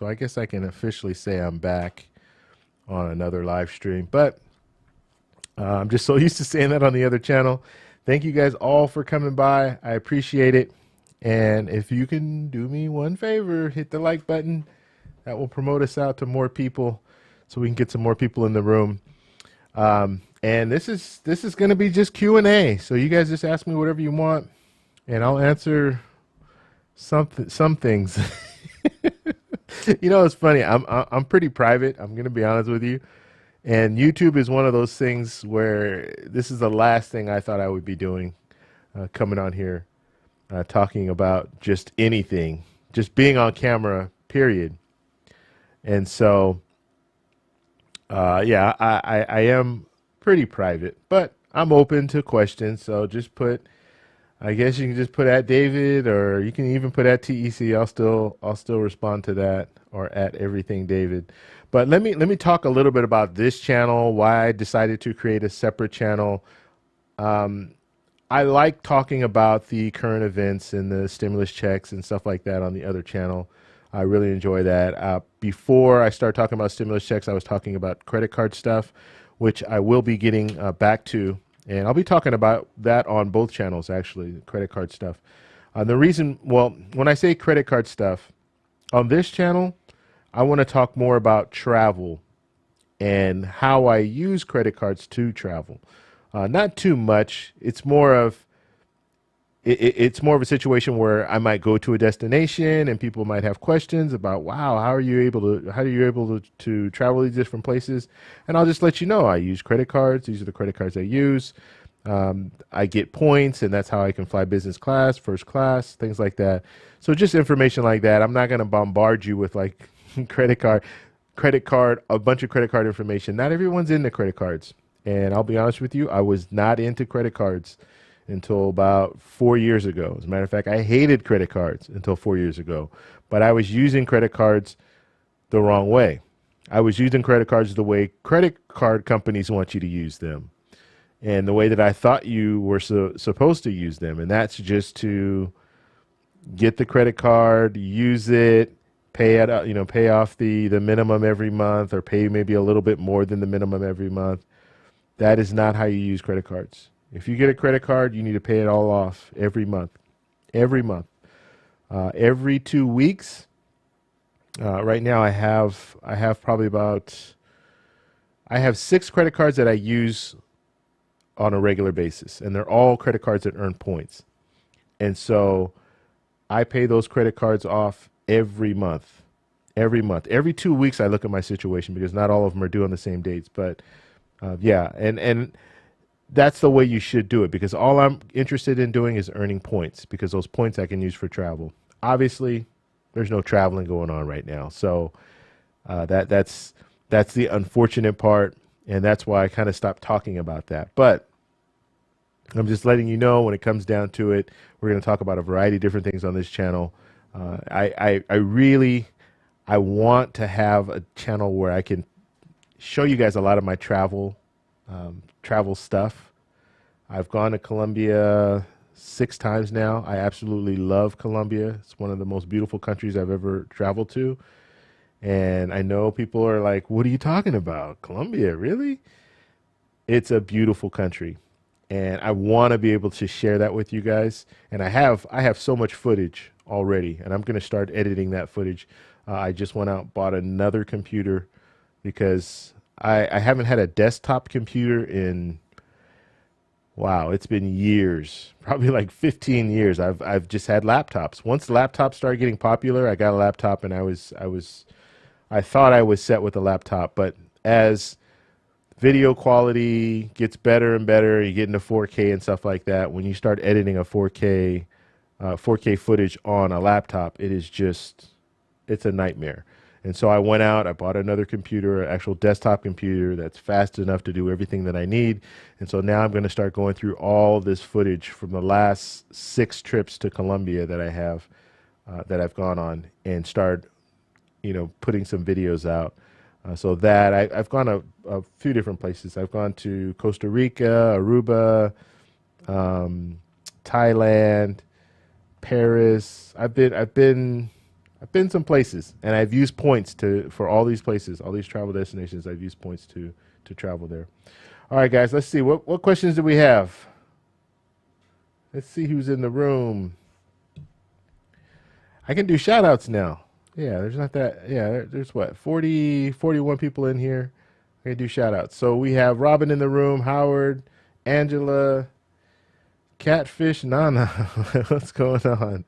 So I guess I can officially say I'm back on another live stream. But I'm just so used to saying that on the other channel. Thank you guys all for coming by. I appreciate it. And if you can do me one favor, hit the like button. That will promote us out to more people so we can get some more people in the room. And this is going to be just Q&A. So you guys just ask me whatever you want and I'll answer some things. It's funny. I'm pretty private. I'm gonna be honest with you. And YouTube is one of those things where this is the last thing I thought I would be doing, coming on here, talking about just anything, just being on camera, period. And so, yeah, I am pretty private, but I'm open to questions. So just put I guess you can just put at David, or you can even put at TEC. I'll still respond to that, or at everything David. But let me talk a little bit about this channel. Why I decided to create a separate channel. I like talking about the current events and the stimulus checks and stuff like that on the other channel. I really enjoy that. Before I start talking about stimulus checks, I was talking about credit card stuff, which I will be getting back to. And I'll be talking about that on both channels, actually, credit card stuff. The reason, well, when I say credit card stuff, on this channel, I want to talk more about travel and how I use credit cards to travel. Not too much. It's more of a situation where I might go to a destination and people might have questions about, wow, how are you able to travel these different places? And I'll just let you know I use credit cards. These are the credit cards I use. I get points, and that's how I can fly business class, first class, things like that. So just information like that. I'm not going to bombard you with like credit card, a bunch of credit card information. Not everyone's into credit cards. And I'll be honest with you, I was not into credit cards until about 4 years ago. As a matter of fact, I hated credit cards until 4 years ago. But I was using credit cards the wrong way. I was using credit cards the way credit card companies want you to use them, and the way that I thought you were supposed to use them. And that's just to get the credit card, use it, pay it, pay off the minimum every month, or pay maybe a little bit more than the minimum every month. That is not how you use credit cards. If you get a credit card, you need to pay it all off every month. Every month. Every 2 weeks. Right now, I have probably about, I have 6 credit cards that I use on a regular basis, and they're all credit cards that earn points. And so I pay those credit cards off every month. Every month. Every 2 weeks, I look at my situation because not all of them are due on the same dates. But yeah, and that's the way you should do it, because all I'm interested in doing is earning points, because those points I can use for travel. Obviously, there's no traveling going on right now. So that's the unfortunate part, and that's why I kind of stopped talking about that. But I'm just letting you know, when it comes down to it, we're going to talk about a variety of different things on this channel. I want to have a channel where I can show you guys a lot of my travel stuff. I've gone to Colombia 6 times now. I absolutely love Colombia. It's one of the most beautiful countries I've ever traveled to. And I know people are like, what are you talking about? Colombia, really? It's a beautiful country. And I want to be able to share that with you guys. And I have so much footage already, and I'm going to start editing that footage. I just went out, bought another computer, because I haven't had a desktop computer in, wow, it's been years, probably like 15 years. I've just had laptops. Once laptops started getting popular, I got a laptop, and I thought I was set with a laptop. But as video quality gets better and better, you get into 4K and stuff like that. When you start editing a 4K footage on a laptop, it's a nightmare. And so I went out, I bought another computer, an actual desktop computer that's fast enough to do everything that I need. And so now I'm going to start going through all this footage from the last 6 trips to Colombia that I have, that I've gone on, and start, putting some videos out. So that I've gone a few different places. I've gone to Costa Rica, Aruba, Thailand, Paris. I've been I've been some places, and I've used points to for all these places, all these travel destinations. I've used points to travel there. All right, guys. Let's see what questions do we have. Let's see who's in the room. I can do shout outs now. Yeah, there's not that. Yeah, there's what, 40, 41 people in here. I can do shout outs. So we have Robin in the room, Howard, Angela, Catfish, Nana. What's going on?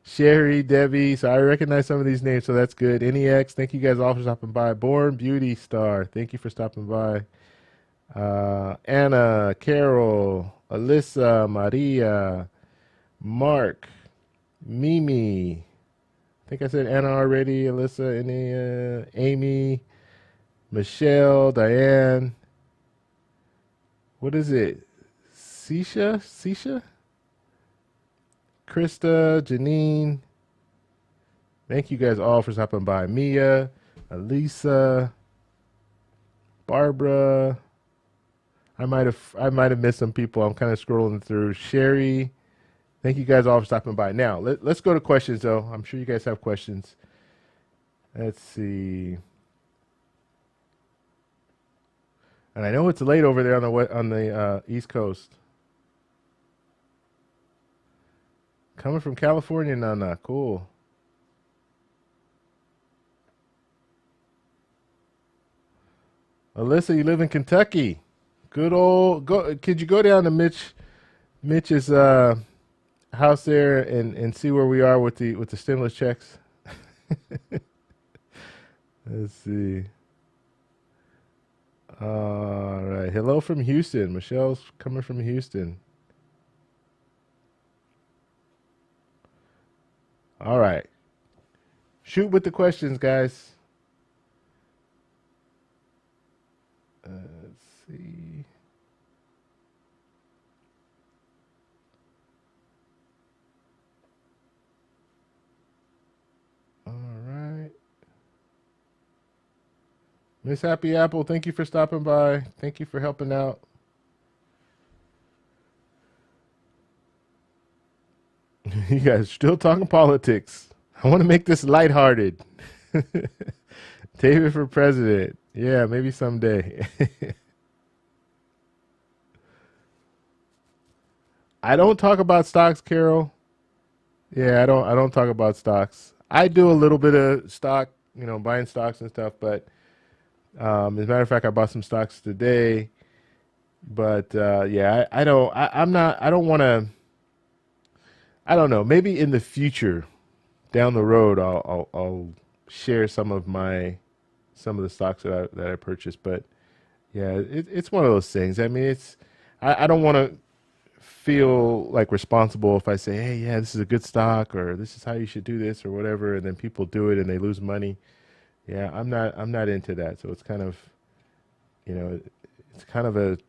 Sherry, Debbie. So I recognize some of these names, so that's good. NEX, thank you guys all for stopping by. Born Beauty Star, thank you for stopping by. Anna, Carol, Alyssa, Maria, Mark, Mimi. I think I said Anna already. Alyssa, Amy, Michelle, Diane. What is it? Sisha? Krista, Janine. Thank you guys all for stopping by. Mia, Elisa, Barbara. I might have missed some people. I'm kind of scrolling through. Sherry. Thank you guys all for stopping by. Now, let's go to questions though. I'm sure you guys have questions. Let's see. And I know it's late over there on the East Coast. Coming from California, Nana. Cool. Alyssa, you live in Kentucky. Good old. Go. Could you go down to Mitch's house there and see where we are with the stimulus checks? Let's see. All right. Hello from Houston. Michelle's coming from Houston. All right. Shoot with the questions, guys. Let's see. All right. Miss Happy Apple, thank you for stopping by. Thank you for helping out. You guys still talking politics. I want to make this lighthearted. David for president. Yeah, maybe someday. I don't talk about stocks, Carol. Yeah, I don't talk about stocks. I do a little bit of stock, buying stocks and stuff, but as a matter of fact, I bought some stocks today. But yeah, I don't. I'm not. I don't want to. I don't know. Maybe in the future, down the road, I'll share some of the stocks that I purchased. But yeah, it's one of those things. I mean, I don't want to feel like responsible if I say, hey, yeah, this is a good stock or this is how you should do this or whatever, and then people do it and they lose money. Yeah, I'm not into that. So it's kind of, you know, it's kind of a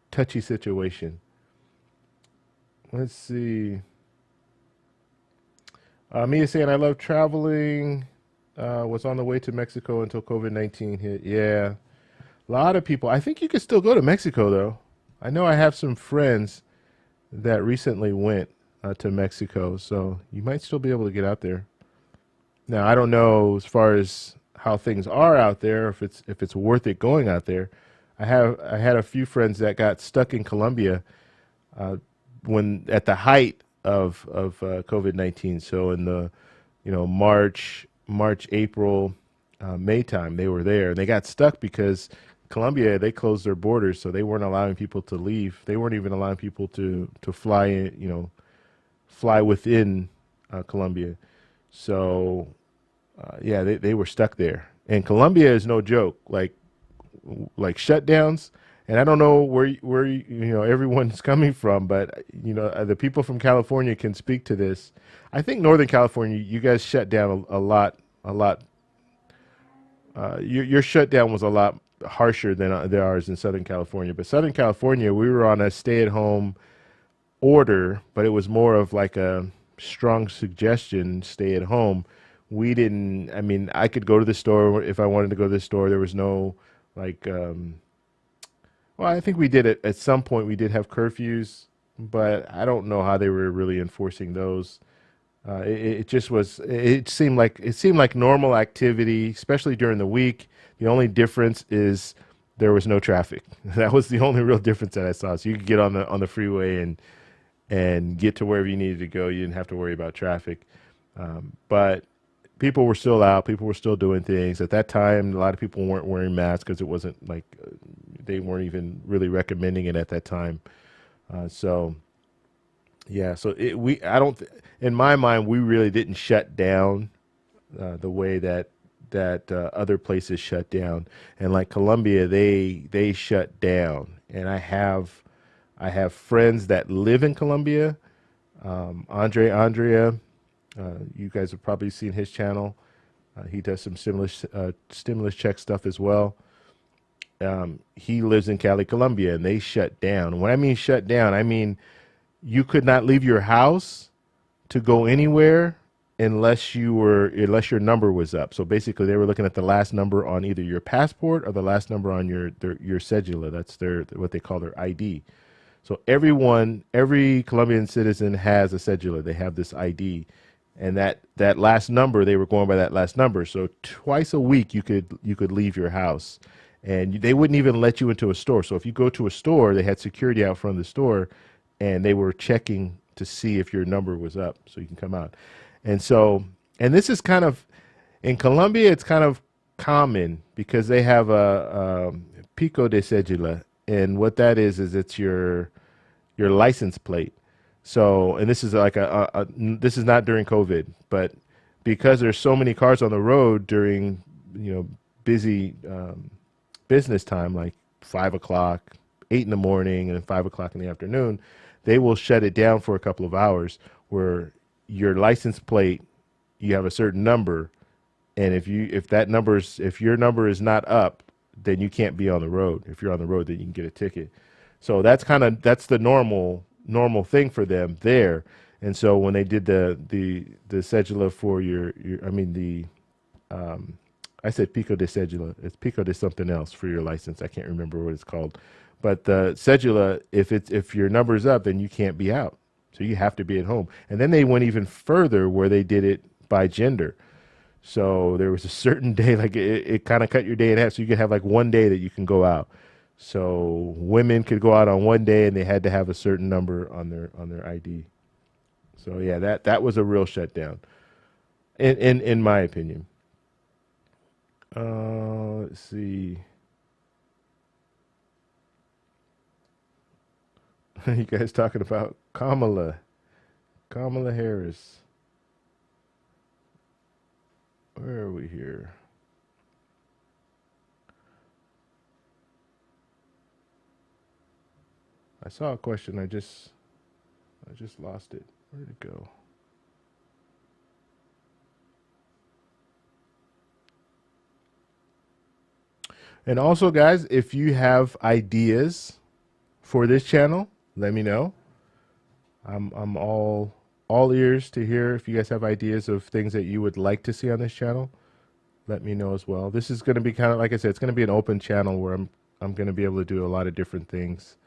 touchy situation. Let's see. Mia saying I love traveling. Was on the way to Mexico until COVID-19 hit. Yeah, a lot of people. I think you could still go to Mexico though. I know I have some friends that recently went to Mexico, so you might still be able to get out there. Now I don't know as far as how things are out there, if it's worth it going out there. I had a few friends that got stuck in Colombia when at the height of COVID-19. So in the March, April, May time they were there and they got stuck because Colombia they closed their borders, so they weren't allowing people to leave. They weren't even allowing people to fly in, fly within Colombia. So yeah, they were stuck there. And Colombia is no joke. Like shutdowns. And I don't know where everyone's coming from, but the people from California can speak to this. I think Northern California, you guys shut down a lot, a lot. Your shutdown was a lot harsher than ours in Southern California. But Southern California, we were on a stay-at-home order, but it was more of like a strong suggestion, stay at home. We didn't. I mean, I could go to the store if I wanted to go to the store. There was no like. Well, I think we did it at some point. We did have curfews, but I don't know how they were really enforcing those. It just was. It seemed like normal activity, especially during the week. The only difference is there was no traffic. That was the only real difference that I saw. So you could get on the freeway and get to wherever you needed to go. You didn't have to worry about traffic. But people were still out. People were still doing things. At that time, a lot of people weren't wearing masks because it wasn't like they weren't even really recommending it at that time. So yeah, so I don't, in my mind, we really didn't shut down the way that other places shut down. And like Colombia, they shut down. And I have friends that live in Colombia. Andrea, you guys have probably seen his channel. He does some stimulus check stuff as well. He lives in Cali, Colombia, and they shut down. When I mean shut down, I mean you could not leave your house to go anywhere unless your number was up. So basically, they were looking at the last number on either your passport or the last number on your cedula. That's their what they call their ID. So every Colombian citizen has a cedula. They have this ID, and that last number, they were going by that last number. So twice a week you could leave your house, and they wouldn't even let you into a store. So if you go to a store, they had security out front of the store, and they were checking to see if your number was up so you can come out. And so, and this is kind of in Colombia, it's kind of common because they have a pico de cedula, and what that is it's your license plate. So, and this is like this is not during COVID, but because there's so many cars on the road during busy business time, like 5 o'clock, 8 in the morning, and 5 o'clock in the afternoon, they will shut it down for a couple of hours where your license plate, you have a certain number, and if your number is not up, then you can't be on the road. If you're on the road, then you can get a ticket. So that's the normal thing for them there. And so when they did the cedula for your I mean the I said pico de cedula. It's pico de something else for your license. I can't remember what it's called. But the cedula, if your number's up, then you can't be out. So you have to be at home. And then they went even further where they did it by gender. So there was a certain day, like it kind of cut your day in half. So you could have like one day that you can go out. So women could go out on one day, and they had to have a certain number on their ID. So yeah, that was a real shutdown, in my opinion. Let's see. You guys talking about Kamala Harris. Where are we here? I saw a question. I just lost it. Where did it go? And also, guys, if you have ideas for this channel, let me know. I'm all ears to hear. If you guys have ideas of things that you would like to see on this channel, let me know as well. This is going to be kind of, like I said, it's going to be an open channel where I'm going to be able to do a lot of different things.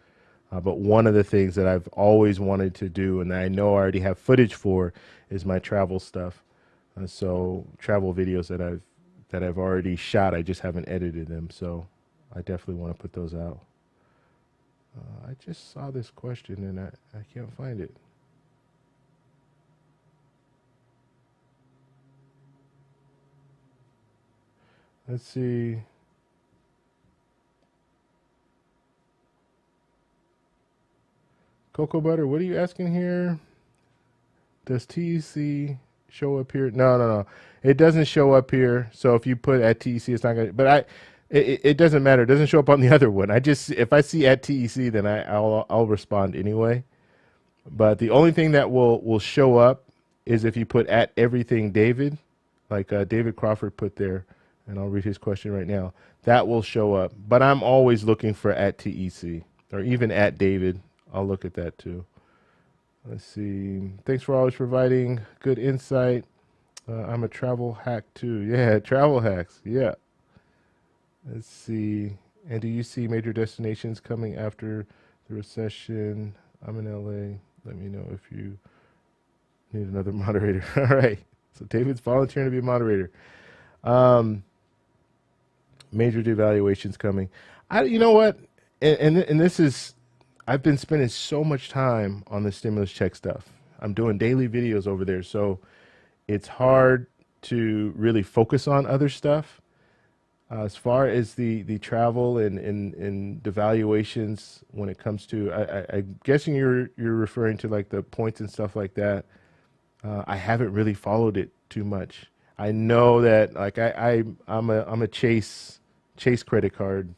But one of the things that I've always wanted to do, and I know I already have footage for, is my travel stuff. So travel videos that I've already shot. I just haven't edited them. So I definitely want to put those out. I just saw this question and I can't find it. Let's see. Cocoa Butter, what are you asking here? Does TEC show up here? No, no, no. It doesn't show up here. So if you put at TEC, it's not gonna. But it doesn't matter. It doesn't show up on the other one. If I see at TEC, then I'll respond anyway. But the only thing that will show up is if you put at everything David, like David Crawford put there, and I'll read his question right now. That will show up. But I'm always looking for at TEC or even at David. I'll look at that too. Let's see. Thanks for always providing good insight. I'm a travel hack too. Yeah, travel hacks. Yeah. Let's see. And do you see major destinations coming after the recession? I'm in LA. Let me know if you Need another moderator. All right. So David's volunteering to be a moderator. Um, Major devaluations coming. You know what? And this is, I've been spending so much time on the stimulus check stuff. I'm doing daily videos over there, so it's hard to really focus on other stuff. As far as the travel and devaluations when it comes to, I'm guessing you're referring to like the points and stuff like that. I haven't really followed it too much. I know that like I'm a Chase credit card,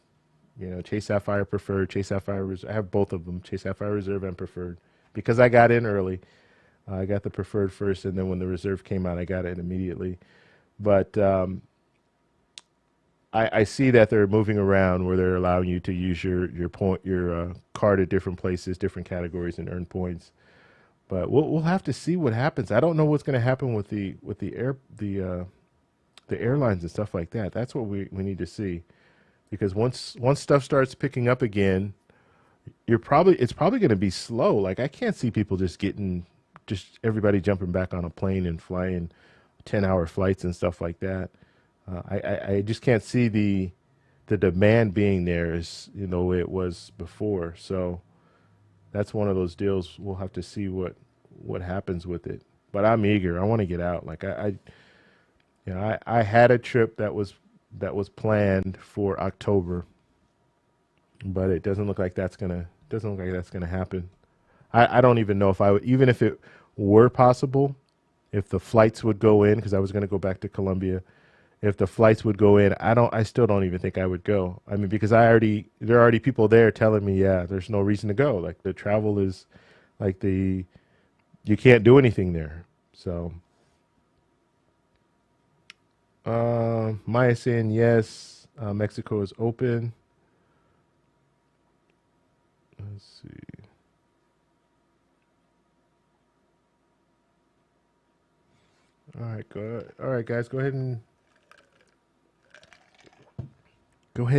you know, Chase Sapphire Preferred, Chase Sapphire Reserve. I have both of them, Chase Sapphire Reserve and Preferred, because I got in early. I got the Preferred first, and then when the Reserve came out, I got it immediately. But I see that they're moving around where they're allowing you to use your card at different places, different categories, and earn points. But we'll have to see what happens. I don't know what's going to happen with the airlines and stuff like that. That's what we need to see, because once stuff starts picking up again, it's probably going to be slow. Like I can't see people just everybody jumping back on a plane and flying 10-hour flights and stuff like that. I just can't see the demand being there as you know it was before. So that's one of those deals. We'll have to see what happens with it. But I'm eager. I want to get out. Like I had a trip that was planned for October, but it doesn't look like that's gonna happen. I don't even know if I would, even if it were possible, if the flights would go in, because I was gonna go back to Colombia. If the flights would go in, I still don't even think I would go. I mean, because there are already people there telling me, yeah, there's no reason to go. Like the travel is like you can't do anything there. So Maya saying yes, Mexico is open. Let's see. All right, all right, guys, go ahead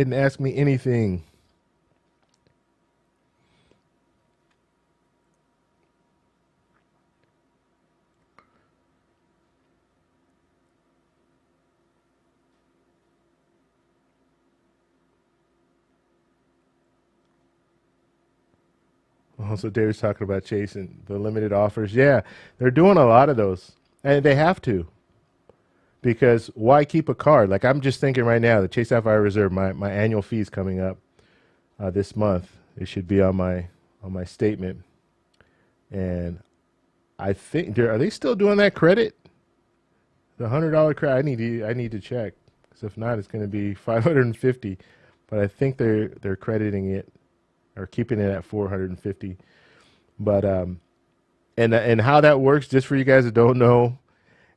and ask me anything. Also, David's talking about Chase and the limited offers. Yeah, they're doing a lot of those, and they have to, because why keep a card? Like I'm just thinking right now, the Chase Sapphire Reserve, my annual fee is coming up this month. It should be on my statement, and I think are they still doing that credit? The $100 credit. I need to check, because if not, it's going to be 550. But I think they're crediting it or keeping it at 450. But and how that works, just for you guys that don't know,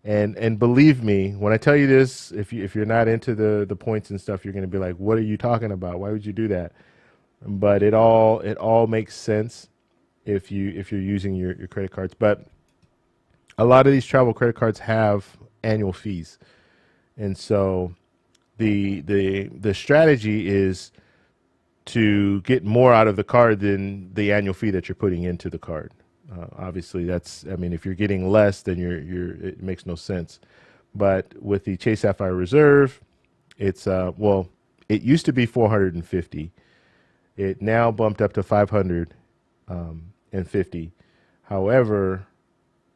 and believe me when I tell you this, if you're not into the points and stuff, you're going to be like, what are you talking about? Why would you do that? But it all makes sense if you're using your credit cards. But a lot of these travel credit cards have annual fees, and so the strategy is to get more out of the card than the annual fee that you're putting into the card. Obviously, I mean, if you're getting less, then it makes no sense. But with the Chase Sapphire Reserve, it's well, it used to be 450. It now bumped up to 550. However,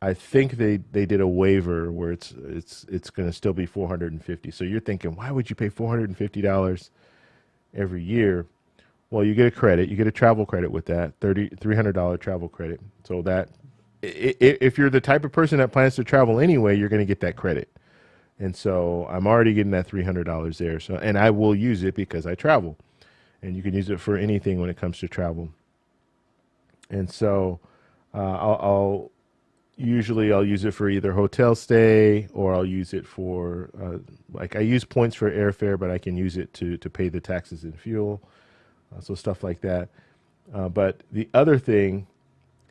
I think they did a waiver where it's going to still be 450. So you're thinking, why would you pay $450 every year? Well, you get a credit. You get a travel credit with that, $300 travel credit. So that if you're the type of person that plans to travel anyway, you're going to get that credit. And so I'm already getting that $300 there. So, and I will use it because I travel, and you can use it for anything when it comes to travel. And so I'll usually use it for either hotel stay, or I'll use it for like I use points for airfare, but I can use it to pay the taxes and fuel. So stuff like that. But the other thing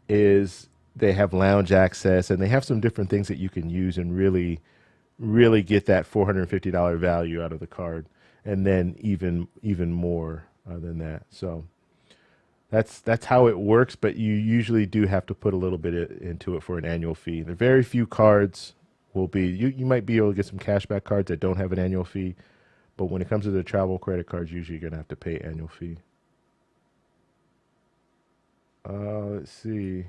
is they have lounge access, and they have some different things that you can use and really, really get that $450 value out of the card, and then even more than that. So That's how it works, but you usually do have to put a little bit into it for an annual fee. There are very few cards will be you might be able to get some cashback cards that don't have an annual fee, but when it comes to the travel credit cards, usually you're gonna have to pay annual fee. Let's see.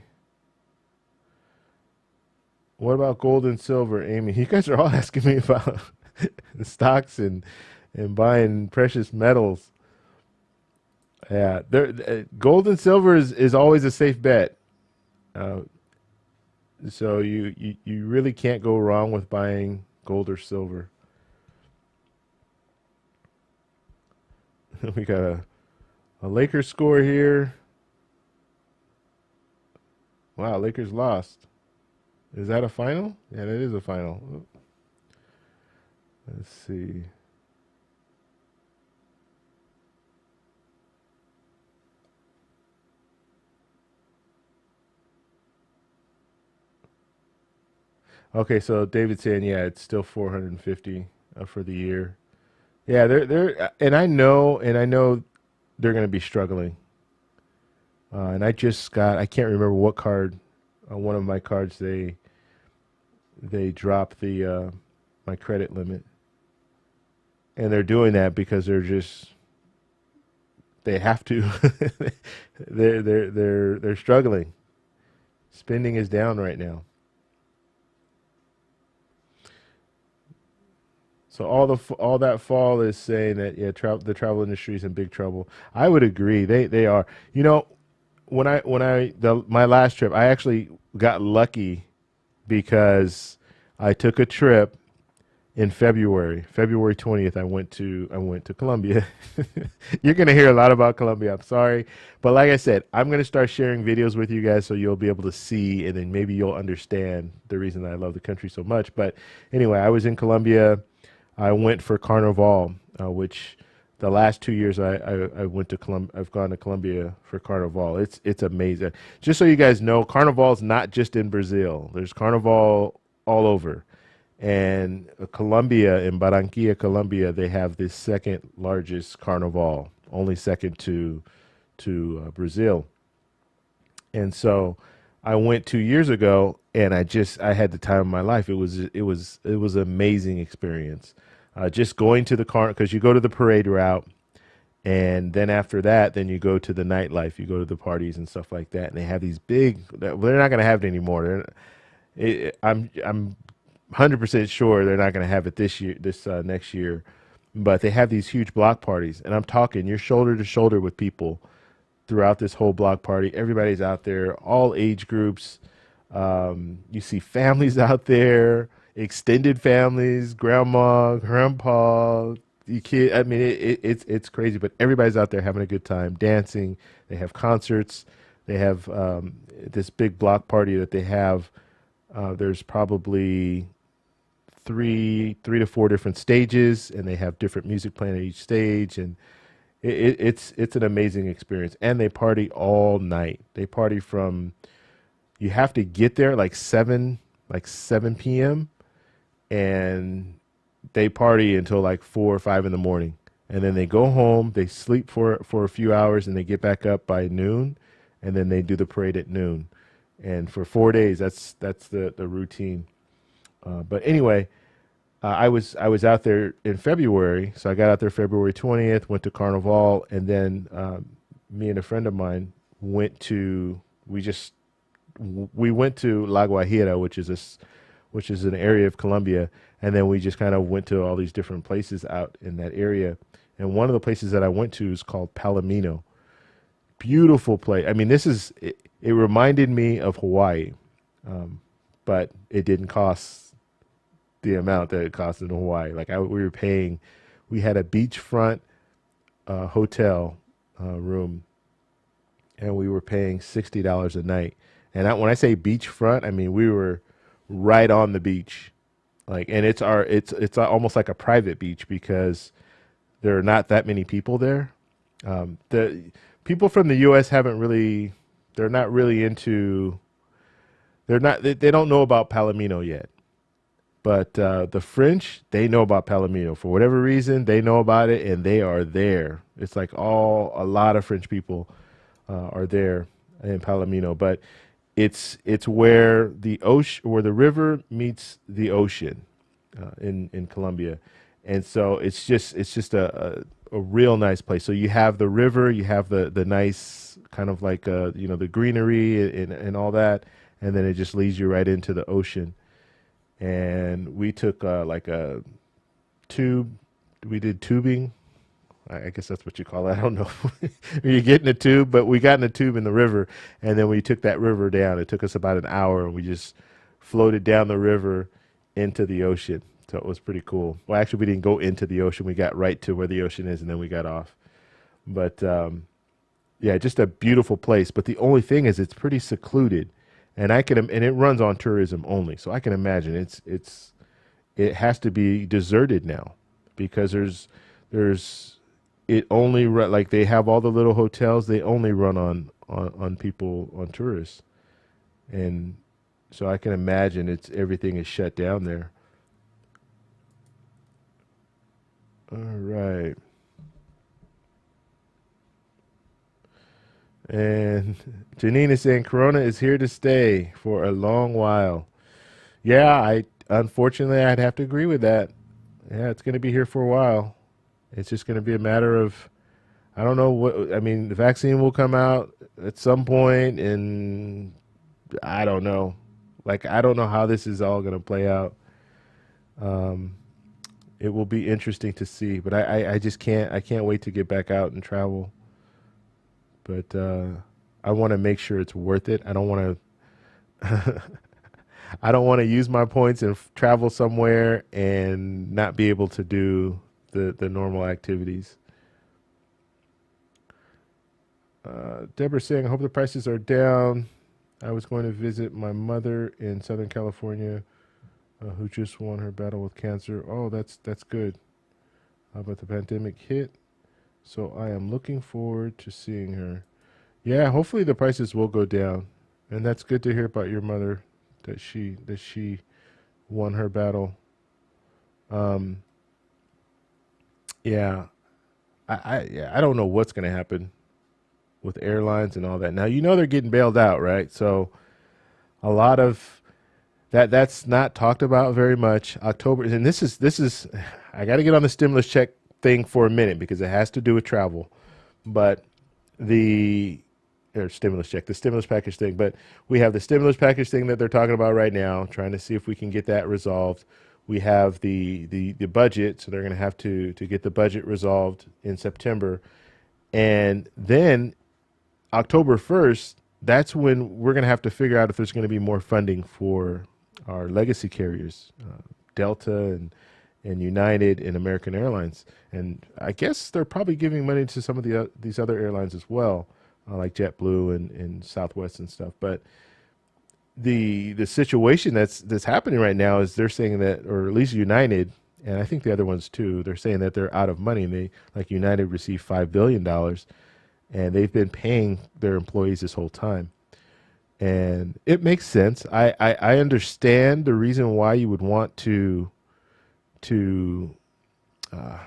What about gold and silver, Amy? You guys are all asking me about stocks and buying precious metals. Yeah, gold and silver is always a safe bet. Uh, so you really can't go wrong with buying gold or silver. We got a Lakers score here. Wow, Lakers lost. Is that a final? Yeah, that is a final. Let's see. Okay, so David's saying, yeah, it's still 450 for the year. Yeah, and I know they're going to be struggling. And I just got, I can't remember what card, one of my cards they dropped my credit limit, and they're doing that because they have to. They're struggling. Spending is down right now. So all that fall is saying that yeah, the travel industry is in big trouble. I would agree. They are. You know, my last trip, I actually got lucky because I took a trip in February 20th. I went to Colombia. You're gonna hear a lot about Colombia. I'm sorry, but like I said, I'm gonna start sharing videos with you guys so you'll be able to see, and then maybe you'll understand the reason that I love the country so much. But anyway, I was in Colombia. I went for Carnival, which the last 2 years I went to I've gone to Colombia for Carnival. It's amazing. Just so you guys know, Carnival is not just in Brazil. There's Carnival all over. And Colombia, in Barranquilla, Colombia, they have the second largest Carnival, only second to Brazil. And so I went 2 years ago, and I had the time of my life. It was an amazing experience. Just going to the car because you go to the parade route, and then after that, then you go to the nightlife. You go to the parties and stuff like that. And they have these big. Well, they're not going to have it anymore. I'm 100% sure they're not going to have it this year, this next year. But they have these huge block parties, and I'm talking you're shoulder to shoulder with people throughout this whole block party. Everybody's out there, all age groups. You see families out there, extended families, grandma, grandpa, you kid. I mean, it's crazy, but everybody's out there having a good time, dancing. They have concerts. They have this big block party that they have. There's probably three to four different stages, and they have different music playing at each stage, and it's an amazing experience. And they party all night. They party from you have to get there like 7 p.m. and they party until like 4 or 5 in the morning, and then they go home. They sleep for a few hours, and they get back up by noon, and then they do the parade at noon. And for 4 days, that's the routine. But anyway, I was out there in February, so I got out there February 20th, went to Carnival, and then me and a friend of mine went to we went to La Guajira, which is an area of Colombia, and then we just kind of went to all these different places out in that area. And one of the places that I went to is called Palomino. Beautiful place. I mean, it reminded me of Hawaii, but it didn't cost the amount that it cost in Hawaii. We had a beachfront hotel room, and we were paying $60 a night. And when I say beachfront, I mean we were right on the beach, and it's almost like a private beach because there are not that many people there. The people from the U.S. haven't really, they're not really into, they don't know about Palomino yet. But the French, they know about Palomino. For whatever reason, they know about it, and they are there. It's like a lot of French people are there in Palomino, but it's where the ocean, where the river meets the ocean in Colombia, and so it's just a real nice place. So you have the river, you have the nice kind of like the greenery and all that, and then it just leads you right into the ocean. And we took like a tube. We did tubing. I guess that's what you call it. I don't know. You get in a tube, but we got in a tube in the river, and then we took that river down. It took us about an hour, and we just floated down the river into the ocean. So it was pretty cool. Well, actually, we didn't go into the ocean. We got right to where the ocean is, and then we got off. But yeah, just a beautiful place. But the only thing is, it's pretty secluded, and and it runs on tourism only. So I can imagine it has to be deserted now because there's it only like they have all the little hotels. They only run on people, on tourists, and so I can imagine everything is shut down there. All right, and Janine is saying Corona is here to stay for a long while. Yeah, I unfortunately I'd have to agree with that. Yeah, it's going to be here for a while. It's just going to be a matter of I don't know what I mean. The vaccine will come out at some point, and I don't know. Like I don't know how this is all going to play out. Um, it will be interesting to see, but I just can't wait to get back out and travel. But I want to make sure it's worth it. I don't want to I don't want to use my points and travel somewhere and not be able to do the normal activities. Deborah saying, I hope the prices are down. I was going to visit my mother in Southern California, who just won her battle with cancer. Oh, that's good. But the pandemic hit, so I am looking forward to seeing her. Yeah, hopefully the prices will go down, and that's good to hear about your mother that she won her battle. Um, yeah, yeah, I don't know what's going to happen with airlines and all that. Now you know they're getting bailed out, right? So a lot of that's not talked about very much. October, and this is I got to get on the stimulus check thing for a minute because it has to do with travel, but the or stimulus check, the stimulus package thing. But we have the stimulus package thing that they're talking about right now, trying to see if we can get that resolved. We have the budget, so they're going to have to get the budget resolved in September, and then October 1st, that's when we're going to have to figure out if there's going to be more funding for our legacy carriers, Delta and United and American Airlines. And I guess they're probably giving money to some of these other airlines as well, like JetBlue and Southwest and stuff. But the situation that's happening right now is they're saying that, or at least United, and I think the other ones too, they're saying that they're out of money. And they, like United, received $5 billion, and they've been paying their employees this whole time. And it makes sense. I understand the reason why you would want to uh,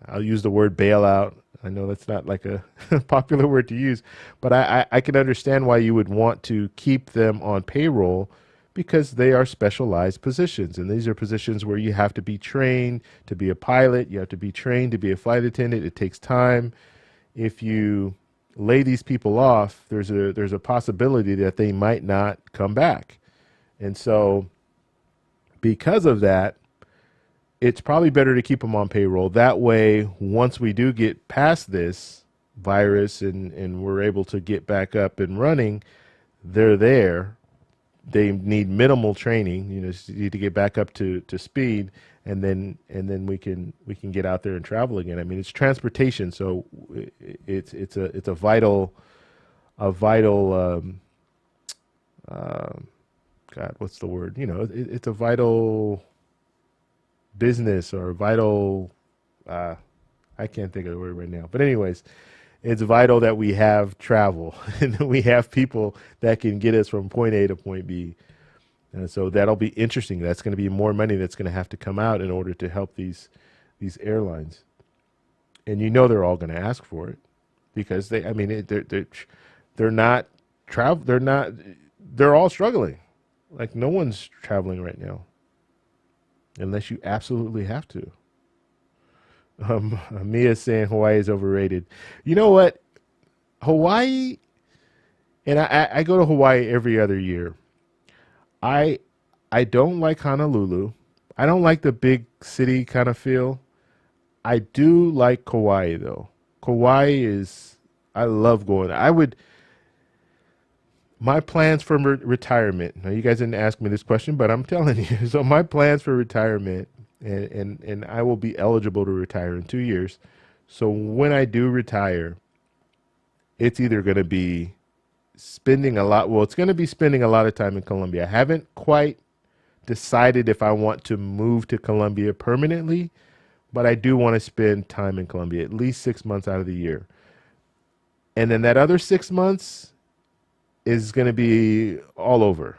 I'll use the word bailout. I know that's not like a popular word to use, but I can understand why you would want to keep them on payroll because they are specialized positions. And these are positions where you have to be trained to be a pilot. You have to be trained to be a flight attendant. It takes time. If you lay these people off, there's a possibility that they might not come back. And so because of that, it's probably better to keep them on payroll. That way, once we do get past this virus and we're able to get back up and running, they're there. They need minimal training, just need to get back up to speed, and then we can get out there and travel again. I mean, it's transportation, so it's a vital um, God, what's the word? It's a vital business or vital. Uh, I can't think of the word right now, but anyways, it's vital that we have travel and that we have people that can get us from point A to point B. And so that'll be interesting. That's going to be more money that's going to have to come out in order to help these airlines. And they're all going to ask for it. because I mean, they're not they're not, they're all struggling. Like no one's traveling right now unless you absolutely have to. Mia's saying Hawaii is overrated. You know what? Hawaii, and I go to Hawaii every other year. I I don't like Honolulu. I don't like the big city kind of feel. I do like Kauai though. Kauai is, I love going. I would, my plans for retirement. Now you guys didn't ask me this question, but I'm telling you. So my plans for retirement, and I will be eligible to retire in 2 years. So when I do retire, it's either going to be spending a lot. Well, it's going to be spending a lot of time in Colombia. I haven't quite decided if I want to move to Colombia permanently, but I do want to spend time in Colombia at least 6 months out of the year. And then that other 6 months is going to be all over.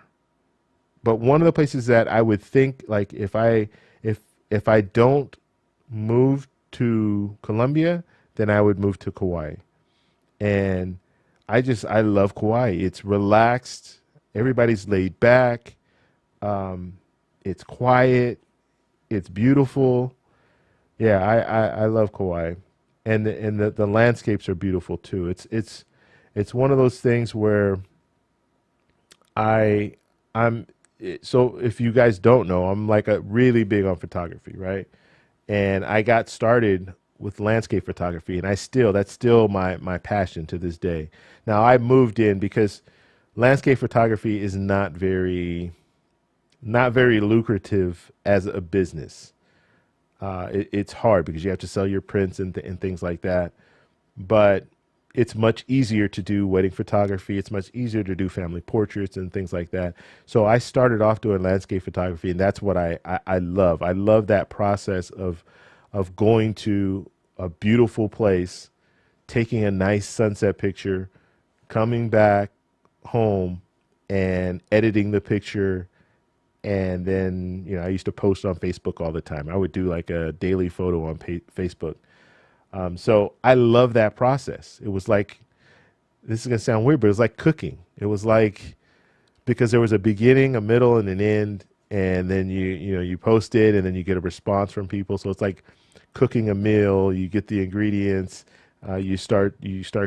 But one of the places that I would think, like, if I don't move to Colombia, then I would move to Kauai. And I love Kauai. It's relaxed. Everybody's laid back. Um, it's quiet. It's beautiful. Yeah, I love Kauai, and the landscapes are beautiful too. It's one of those things where I I'm so if you guys don't know, I'm like a really big on photography, right? And I got started with landscape photography, and I still that's still my passion to this day. Now I moved in because landscape photography is not very lucrative as a business. It's hard because you have to sell your prints and things like that. But it's much easier to do wedding photography. It's much easier to do family portraits and things like that. So I started off doing landscape photography, and that's what I love. I love that process of going to a beautiful place, taking a nice sunset picture, coming back home and editing the picture. And then, I used to post on Facebook all the time. I would do like a daily photo on Facebook. So I love that process. It was like, this is going to sound weird, but it was like cooking. It was like, because there was a beginning, a middle, and an end. And then you post it, and then you get a response from people. So it's like cooking a meal. You get the ingredients. You start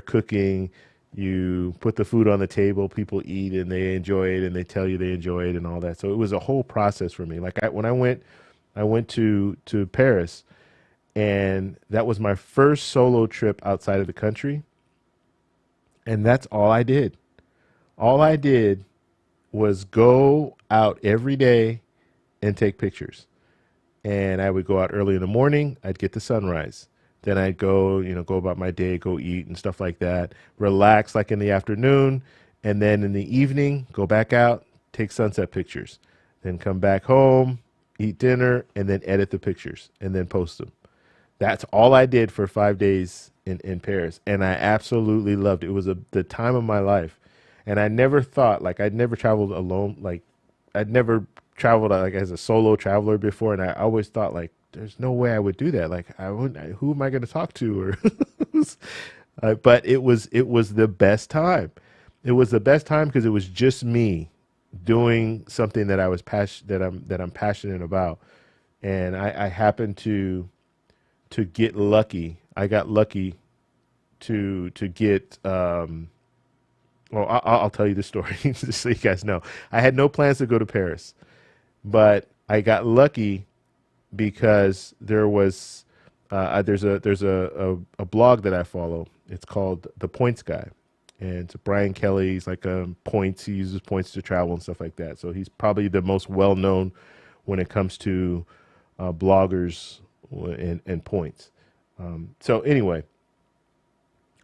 cooking. You put the food on the table, people eat and they enjoy it, and they tell you they enjoy it and all that. So it was a whole process for me. Like when I went to Paris, and that was my first solo trip outside of the country. And that's all I did. All I did was go out every day and take pictures. And I would go out early in the morning. I'd get the sunrise. Then I'd go about my day, go eat and stuff like that, relax like in the afternoon. And then in the evening, go back out, take sunset pictures, then come back home, eat dinner, and then edit the pictures and then post them. That's all I did for 5 days in Paris. And I absolutely loved it. It was the time of my life. And I never thought, like, I'd never traveled alone. Like, I'd never traveled like as a solo traveler before. And I always thought, like, there's no way I would do that. Like, I wouldn't, who am I going to talk to? Or, but it was the best time. It was the best time because it was just me doing something that I was that I'm passionate about. And I happened to get lucky. I got lucky to get, well, I'll tell you the story just so you guys know. I had no plans to go to Paris, but I got lucky because there's a blog that I follow. It's called The Points Guy, and it's Brian Kelly's like points. He uses points to travel and stuff like that. So he's probably the most well known when it comes to bloggers and points. So anyway,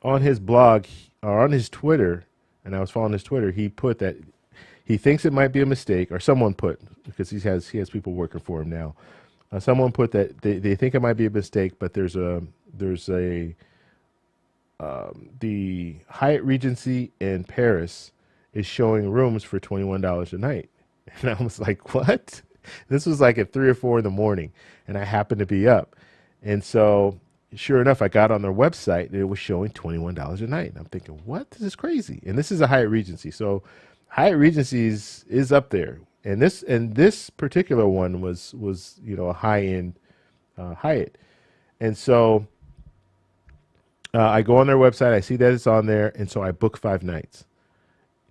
on his blog or on his Twitter, and I was following his Twitter, he put that he thinks it might be a mistake, or someone put, because he has people working for him now. Someone put that they think it might be a mistake, but there's a the Hyatt Regency in Paris is showing rooms for $21 a night, and I was like, what? This was like at 3 or 4 in the morning, and I happened to be up, and so sure enough, I got on their website and it was showing $21 a night. And I'm thinking, what? This is crazy. And this is a Hyatt Regency. So Hyatt Regencies is up there. And this particular one was a high end Hyatt. And so I go on their website, I see that it's on there, and so I book 5 nights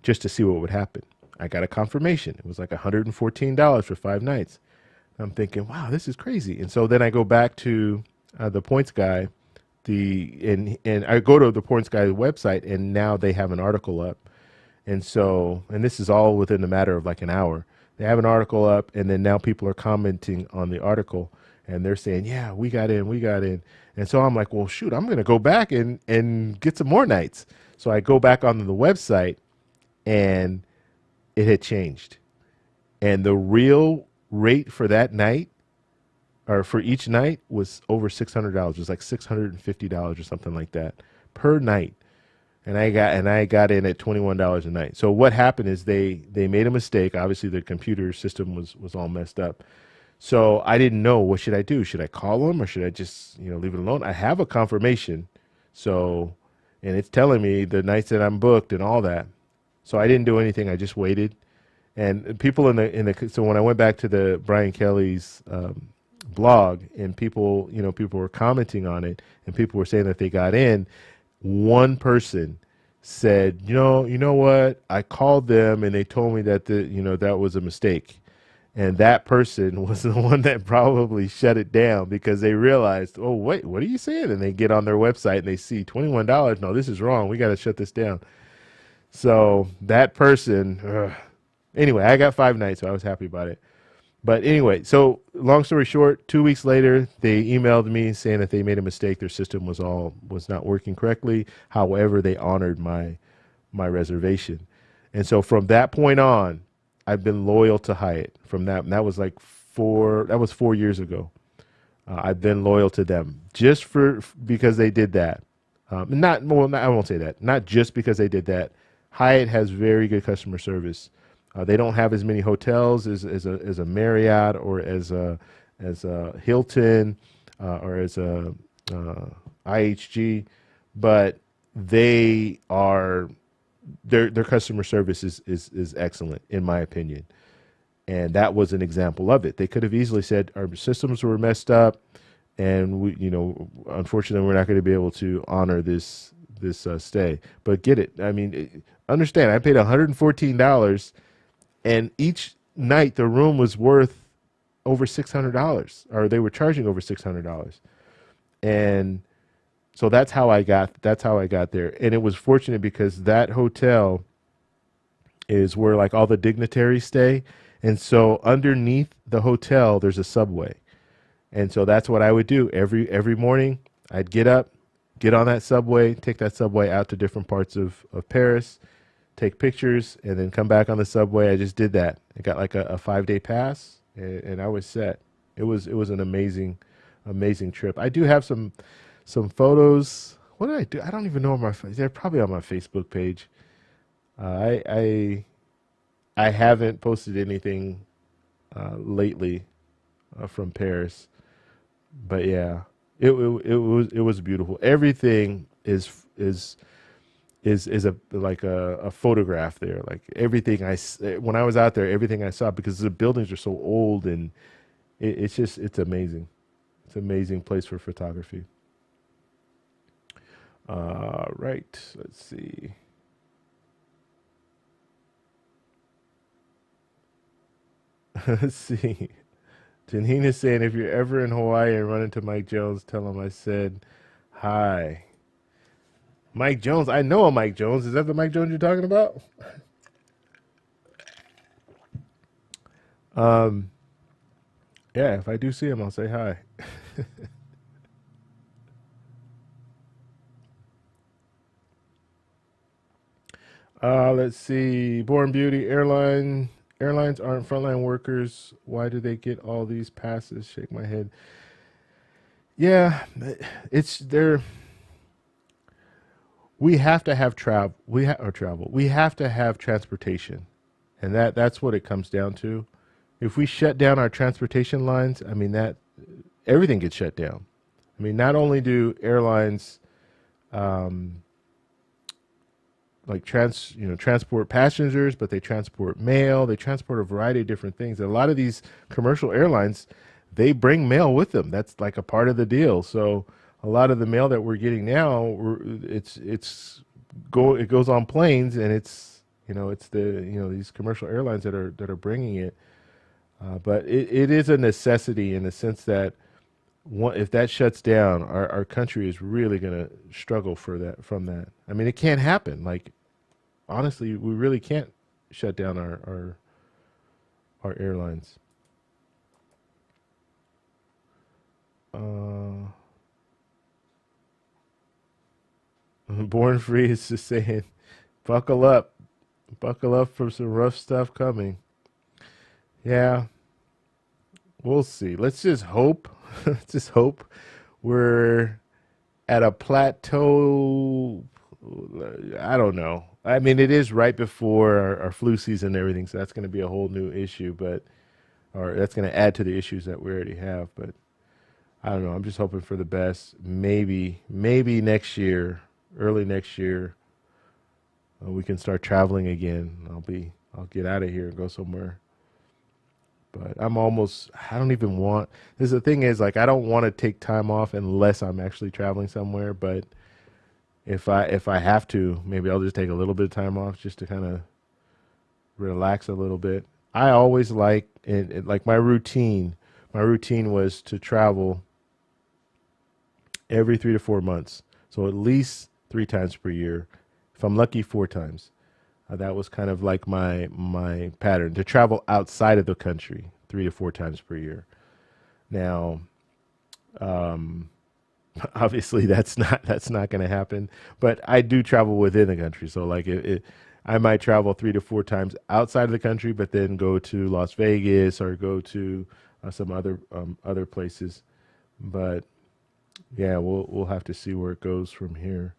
just to see what would happen. I got a confirmation. It was like $114 for 5 nights. I'm thinking, wow, this is crazy. And so then I go back to the points guy, and I go to the points guy's website, and now they have an article up. And this is all within a matter of like an hour. They have an article up, and then now people are commenting on the article, and they're saying, yeah, we got in, we got in. And so I'm like, well, shoot, I'm going to go back and get some more nights. So I go back onto the website, and it had changed. And the real rate for that night, or for each night, was over $600. It was like $650 or something like that per night. And I got in at $21 a night. So what happened is they made a mistake. Obviously, the computer system was all messed up. So I didn't know, what should I do? Should I call them, or should I just leave it alone? I have a confirmation, so, and it's telling me the nights that I'm booked and all that. So I didn't do anything. I just waited. And people so when I went back to the Brian Kelly's blog, and people were commenting on it, and people were saying that they got in. One person said, you know what? I called them and they told me that that was a mistake. And that person was the one that probably shut it down, because they realized, oh, wait, what are you saying? And they get on their website and they see $21. No, this is wrong. We got to shut this down. So that person, anyway, I got 5 nights, so I was happy about it. But anyway, so long story short, 2 weeks later, they emailed me saying that they made a mistake. Their system was not working correctly. However, they honored my reservation. And so from that point on, I've been loyal to Hyatt. From that, and that was 4 years ago. I've been loyal to them just because they did that. I won't say that. Not just because they did that. Hyatt has very good customer service. They don't have as many hotels as a Marriott, or as a Hilton, or as a IHG, but their customer service is excellent, in my opinion. And that was an example of it. They could have easily said our systems were messed up, and we, unfortunately, we're not going to be able to honor this stay. But get it? I mean, understand. I paid $114. And each night the room was worth over $600, or they were charging over $600. And so that's how I got there. And it was fortunate because that hotel is where like all the dignitaries stay. And so underneath the hotel, there's a subway. And so that's what I would do every morning. I'd get up, get on that subway, take that subway out to different parts of Paris, take pictures, and then come back on the subway. I just did that. I got like a 5-day pass, and I was set. It was an amazing trip. I do have some photos. What did I do? I don't even know they're probably on my Facebook page. I haven't posted anything lately from Paris, but yeah, it was beautiful. Everything is a photograph there. Like everything when I was out there, everything I saw, because the buildings are so old, and it's amazing. It's an amazing place for photography. Right. Let's see. Let's see. Janine is saying, if you're ever in Hawaii and run into Mike Jones, tell him I said hi. Mike Jones. I know a Mike Jones. Is that the Mike Jones you're talking about? Yeah, if I do see him, I'll say hi. Let's see. Born Beauty airlines aren't frontline workers. Why do they get all these passes? Shake my head. Yeah, it's there. We have to have travel. Travel. We have to have transportation, and that's what it comes down to. If we shut down our transportation lines, I mean that everything gets shut down. I mean, not only do airlines um, like transport passengers, but they transport mail. They transport a variety of different things. A lot of these commercial airlines, they bring mail with them. That's like a part of the deal. So a lot of the mail that we're getting now, it goes on planes, and it's these commercial airlines that are bringing it. But it is a necessity in the sense that if that shuts down, our country is really going to struggle for that from that. I mean, it can't happen. Like honestly, we really can't shut down our airlines. Uh, Born Free is just saying, buckle up, buckle up for some rough stuff coming. Yeah, we'll see. Let's just hope. Let's just hope we're at a plateau. I don't know. I mean, it is right before our flu season and everything, so that's going to be a whole new issue. But or that's going to add to the issues that we already have. But I don't know. I'm just hoping for the best. Maybe next year, early next year, we can start traveling again. I'll get out of here and go somewhere. But I don't even want, this the thing is like, I don't want to take time off unless I'm actually traveling somewhere. But if I have to, maybe I'll just take a little bit of time off just to kind of relax a little bit. I always like, like my routine was to travel every 3 to 4 months. So at least 3 times per year. If I'm lucky, 4 times. That was kind of like my pattern to travel outside of the country 3 to 4 times per year. Now, um, obviously that's not going to happen, but I do travel within the country. So like I might travel 3 to 4 times outside of the country, but then go to Las Vegas or go to some other places. But yeah, we'll have to see where it goes from here.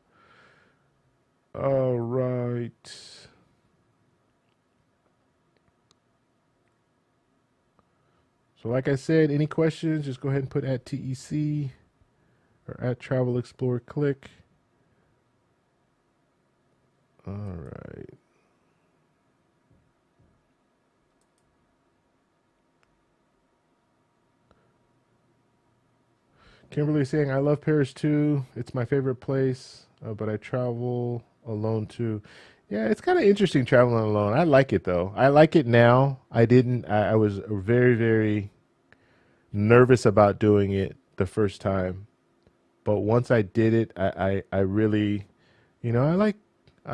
All right. So like I said, any questions, just go ahead and put at TEC or at Travel Explorer Click. All right. Kimberly saying, I love Paris too. It's my favorite place, but I travel alone too. Yeah, it's kind of interesting traveling alone. I like it though. I like it now. I didn't, I was very, very nervous about doing it the first time. But once I did it, I really, I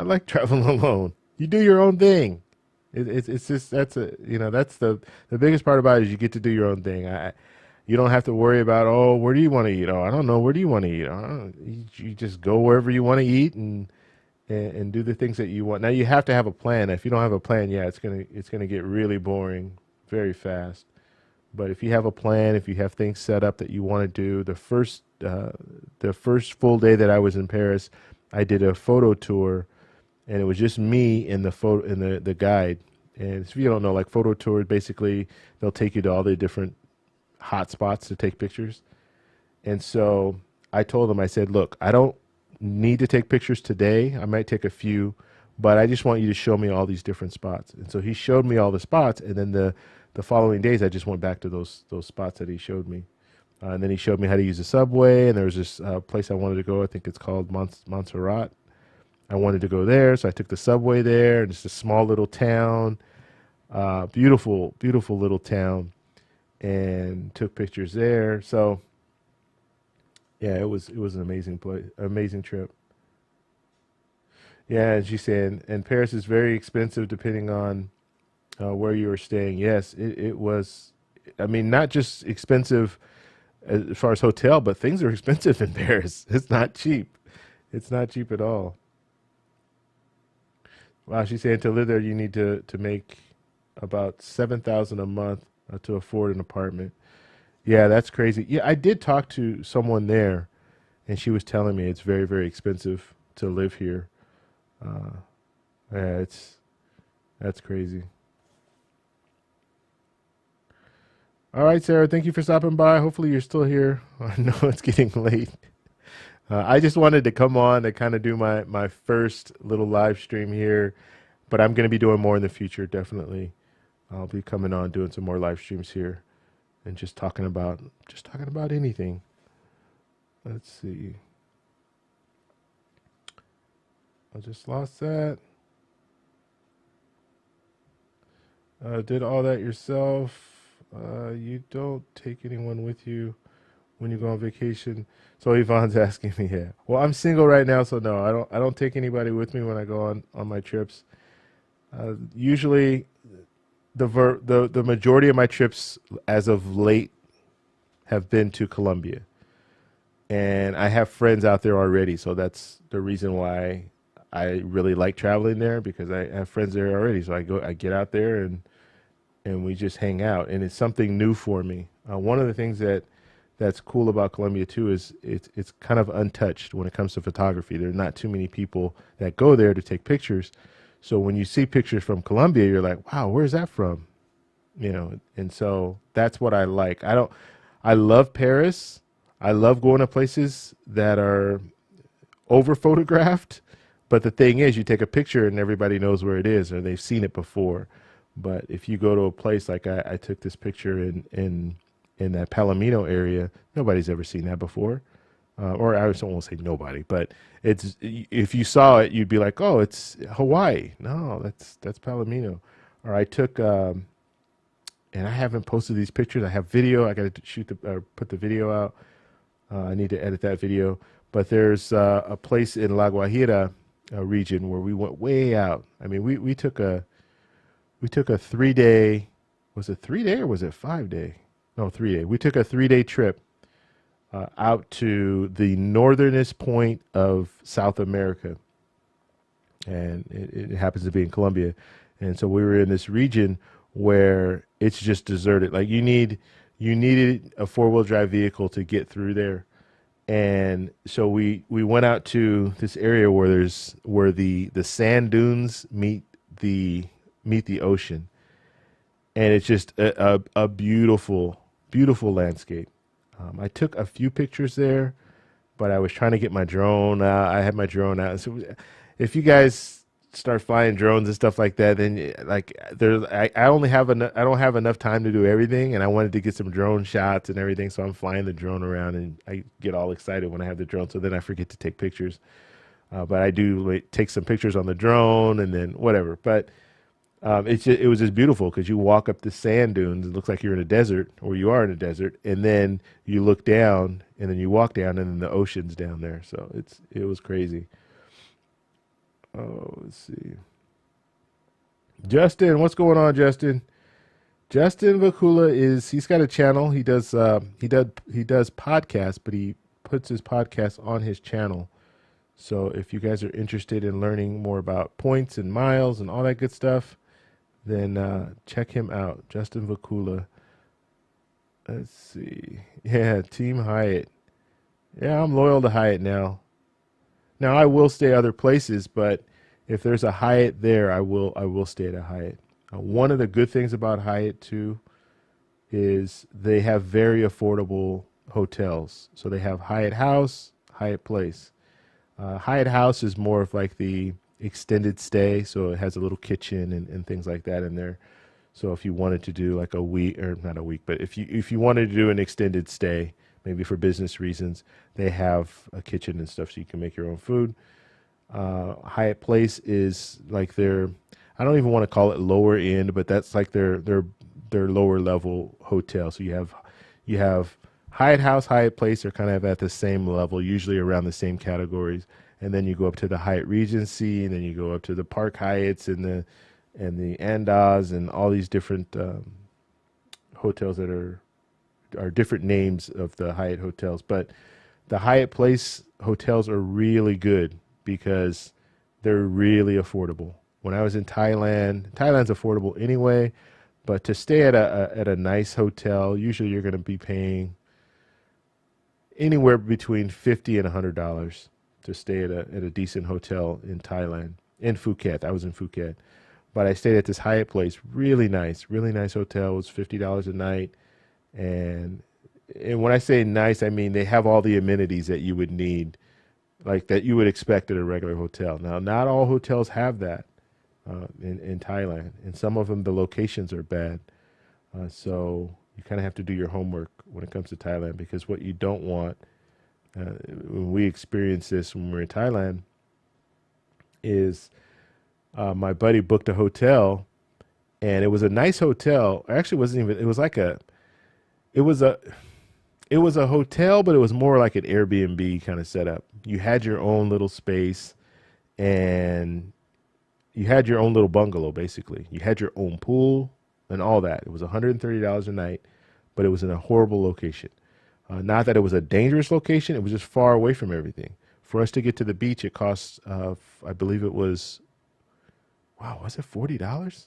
like traveling alone. You do your own thing. It's just that's the biggest part about it is you get to do your own thing. You don't have to worry about, oh, where do you want to eat? Oh, I don't know, where do you want to eat? I don't know. You just go wherever you want to eat and do the things that you want. Now you have to have a plan. If you don't have a plan, yeah, it's gonna get really boring very fast. But if you have a plan, if you have things set up that you want to do, the first full day that I was in Paris, I did a photo tour, and it was just me and the photo and the guide. And if you don't know, like photo tours, basically they'll take you to all the different hot spots to take pictures. And so I told him, I said, look, I don't need to take pictures today. I might take a few, but I just want you to show me all these different spots. And so he showed me all the spots, and then the following days I just went back to those spots that he showed me. And then he showed me how to use the subway, and there was this place I wanted to go. I think it's called Montserrat. I wanted to go there, so I took the subway there, and it's a small little town, beautiful, beautiful little town, and took pictures there. So yeah, it was an amazing place, amazing trip. Yeah, and she's saying, and Paris is very expensive depending on where you were staying. Yes, it was. I mean, not just expensive as far as hotel, but things are expensive in Paris. It's not cheap. It's not cheap at all. Wow, she's saying to live there, you need to make about 7,000 a month to afford an apartment. Yeah, that's crazy. Yeah, I did talk to someone there, and she was telling me it's very, very expensive to live here. Uh, yeah, that's crazy. All right, Sarah, thank you for stopping by. Hopefully, you're still here. I know it's getting late. I just wanted to come on to kind of do my first little live stream here, but I'm going to be doing more in the future, definitely. I'll be coming on doing some more live streams here and just talking about anything. Let's see. I just lost that. Did all that yourself. You don't take anyone with you when you go on vacation. So Yvonne's asking me, yeah. Well, I'm single right now, so no, I don't take anybody with me when I go on my trips. Usually, the majority of my trips as of late have been to Colombia, and I have friends out there already. So that's the reason why I really like traveling there because I have friends there already. So I get out there and we just hang out, and it's something new for me. One of the things that's cool about Colombia too is it's kind of untouched when it comes to photography. There are not too many people that go there to take pictures. So when you see pictures from Colombia, you're like, wow, where's that from? And so that's what I like. I love Paris. I love going to places that are over photographed. But the thing is, you take a picture and everybody knows where it is or they've seen it before. But if you go to a place like I took this picture in that Palomino area, nobody's ever seen that before. Or I don't want to say nobody, but it's if you saw it, you'd be like, oh, it's Hawaii. No, that's Palomino. Or I took and I haven't posted these pictures. I have video. I got to put the video out. I need to edit that video. But there's a place in La Guajira region where we went way out. I mean, we took a 3 day. Was it 3 day or was it 5 day? No, 3 day. We took a 3 day trip out to the northernest point of South America, and it happens to be in Colombia. And so we were in this region where it's just deserted. Like you needed a 4-wheel drive vehicle to get through there. And so we went out to this area where the sand dunes meet the ocean, and it's just a beautiful landscape. I took a few pictures there, but I was trying to get my drone out. I had my drone out. So if you guys start flying drones and stuff like that, then like I only have I don't have enough time to do everything, and I wanted to get some drone shots and everything. So I'm flying the drone around, and I get all excited when I have the drone. So then I forget to take pictures, but I do like, take some pictures on the drone and then whatever. But it was just beautiful because you walk up the sand dunes. It looks like you're in a desert, or you are in a desert, and then you look down, and then you walk down, and then the ocean's down there. So it was crazy. Oh, let's see. Justin, what's going on, Justin? Justin Vakula he's got a channel. He does podcasts, but he puts his podcast on his channel. So if you guys are interested in learning more about points and miles and all that good stuff, then check him out, Justin Vakula. Let's see. Yeah, Team Hyatt. Yeah, I'm loyal to Hyatt now. Now I will stay other places, but if there's a Hyatt there, I will stay at a Hyatt. One of the good things about Hyatt too is they have very affordable hotels. So they have Hyatt House, Hyatt Place. Hyatt House is more of like the extended stay, so it has a little kitchen and things like that in there. So if you wanted to do like a week, or not a week, but if you wanted to do an extended stay, maybe for business reasons, they have a kitchen and stuff so you can make your own food. Hyatt Place is like I don't even want to call it lower end, but that's like their lower level hotel. So you have Hyatt House, Hyatt Place are kind of at the same level, usually around the same categories. And then you go up to the Hyatt Regency, and then you go up to the Park Hyatts and the Andaz and all these different hotels that are different names of the Hyatt hotels. But the Hyatt Place hotels are really good because they're really affordable. When I was in Thailand's affordable anyway, but to stay at a nice hotel, usually you're going to be paying anywhere between $50 and $100 to stay at a decent hotel in Thailand. In Phuket, I was in Phuket, but I stayed at this Hyatt Place, really nice hotel. It was $50 a night, And and when I say nice, I mean they have all the amenities that you would need, like that you would expect at a regular hotel. Now, not all hotels have that in Thailand, and some of them the locations are bad. So you kind of have to do your homework when it comes to Thailand, because what you don't want, when we experienced this when we were in Thailand, is my buddy booked a hotel, and it was a nice hotel. Actually, it wasn't even. It was like a. It was a. It was a hotel, but it was more like an Airbnb kind of setup. You had your own little space, and you had your own little bungalow. Basically, you had your own pool and all that. It was $130 a night, but it was in a horrible location. Not that it was a dangerous location; it was just far away from everything. For us to get to the beach, it cost, I believe it was, wow, was it $40?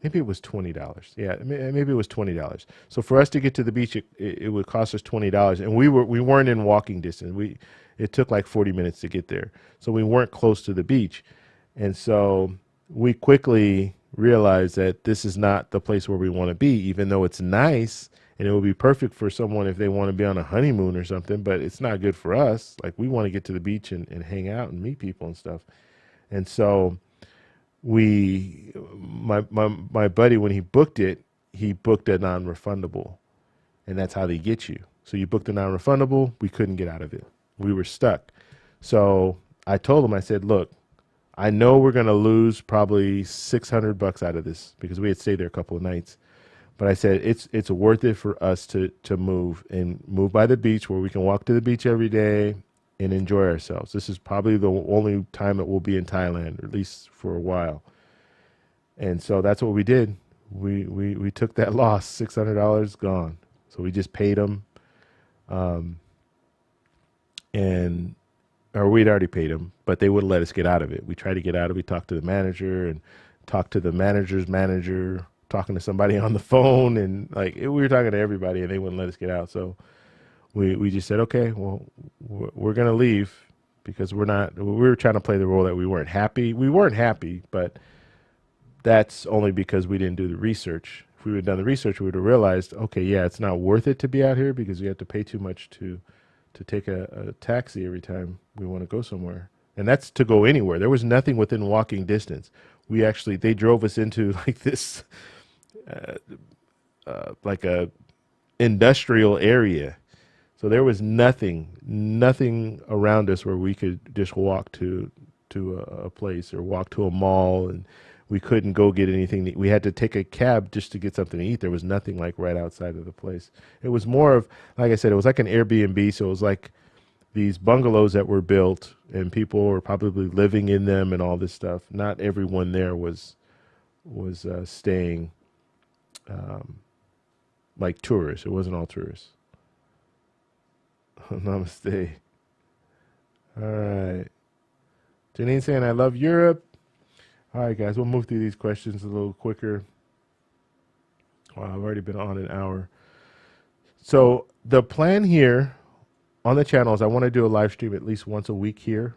Maybe it was $20. Yeah, maybe it was $20. So for us to get to the beach, it would cost us $20, and we weren't in walking distance. It took like 40 minutes to get there, so we weren't close to the beach, and so we quickly realized that this is not the place where we want to be, even though it's nice and it would be perfect for someone if they want to be on a honeymoon or something. But it's not good for us. Like, we want to get to the beach and hang out and meet people and stuff, and so my buddy, when he booked a non-refundable, and that's how they get you. So you booked a non-refundable, we couldn't get out of it, we were stuck. So I told him, I said, look, I know we're going to lose probably $600 out of this, because we had stayed there a couple of nights, but I said it's worth it for us to move by the beach, where we can walk to the beach every day and enjoy ourselves. This is probably the only time that we'll be in Thailand, or at least for a while. And so that's what we did. We took that loss, $600 gone. So we just paid them, and or we'd already paid them, but they wouldn't let us get out of it. We tried to get out of it. We talked to the manager and talked to the manager's manager, talking to somebody on the phone, and like we were talking to everybody, and they wouldn't let us get out. So we just said, okay, well, we're going to leave, because we were trying to play the role that we weren't happy. We weren't happy, but that's only because we didn't do the research. If we would have done the research, we would have realized, okay, yeah, it's not worth it to be out here, because we have to pay too much to take a taxi every time we want to go somewhere. And that's to go anywhere. There was nothing within walking distance. They drove us into like this, like a industrial area. So there was nothing around us where we could just walk to a place, or walk to a mall, and we couldn't go get anything. We had to take a cab just to get something to eat. There was nothing like right outside of the place. It was more of, like I said, it was like an Airbnb. So it was like these bungalows that were built, and people were probably living in them and all this stuff. Not everyone there was staying like tourists. It wasn't all tourists. Namaste. All right. Janine saying, I love Europe. All right, guys, we'll move through these questions a little quicker. Wow, I've already been on an hour. So the plan here on the channel is I want to do a live stream at least once a week here.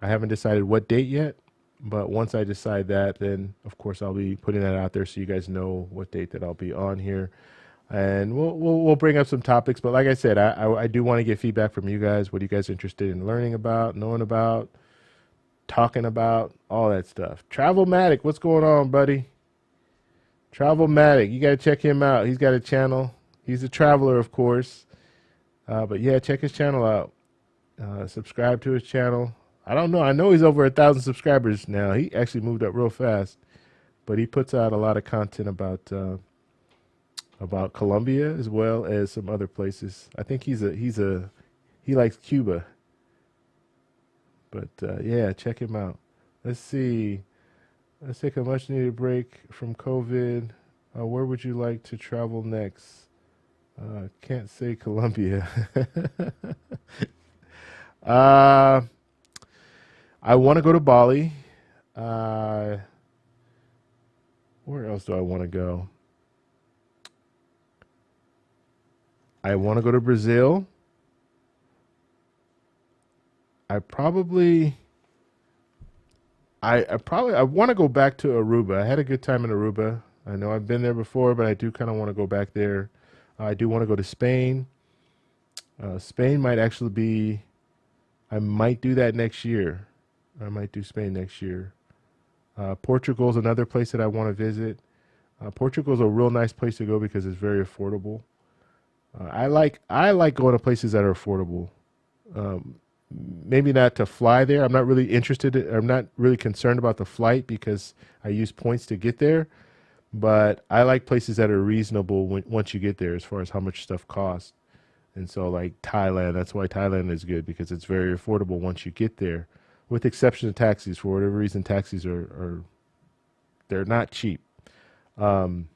I haven't decided what date yet, but once I decide that, then of course I'll be putting that out there so you guys know what date that I'll be on here. And we'll bring up some topics. But like I said, I do want to get feedback from you guys. What are you guys interested in learning about, knowing about, talking about, all that stuff? Travelmatic, what's going on, buddy? Travelmatic, you got to check him out. He's got a channel. He's a traveler, of course. But yeah, check his channel out. Subscribe to his channel. I don't know. I know he's over 1,000 subscribers now. He actually moved up real fast. But he puts out a lot of content about Colombia as well as some other places. I think he likes Cuba. But yeah, check him out. Let's see. Let's take a much needed break from COVID. Where would you like to travel next? Can't say Colombia. I want to go to Bali. Where else do I want to go? I want to go to Brazil. I want to go back to Aruba. I had a good time in Aruba. I know I've been there before, but I do kind of want to go back there. I do want to go to Spain. Spain might actually be. I might do that next year. I might do Spain next year. Portugal is another place that I want to visit. Portugal is a real nice place to go because it's very affordable. I like going to places that are affordable. Um, Maybe not to fly there. I'm not really interested. I'm not really concerned about the flight because I use points to get there. But I like places that are reasonable once you get there, as far as how much stuff costs. And so, like Thailand, that's why Thailand is good because it's very affordable once you get there, with exception of taxis. For whatever reason, taxis are they're not cheap. Um,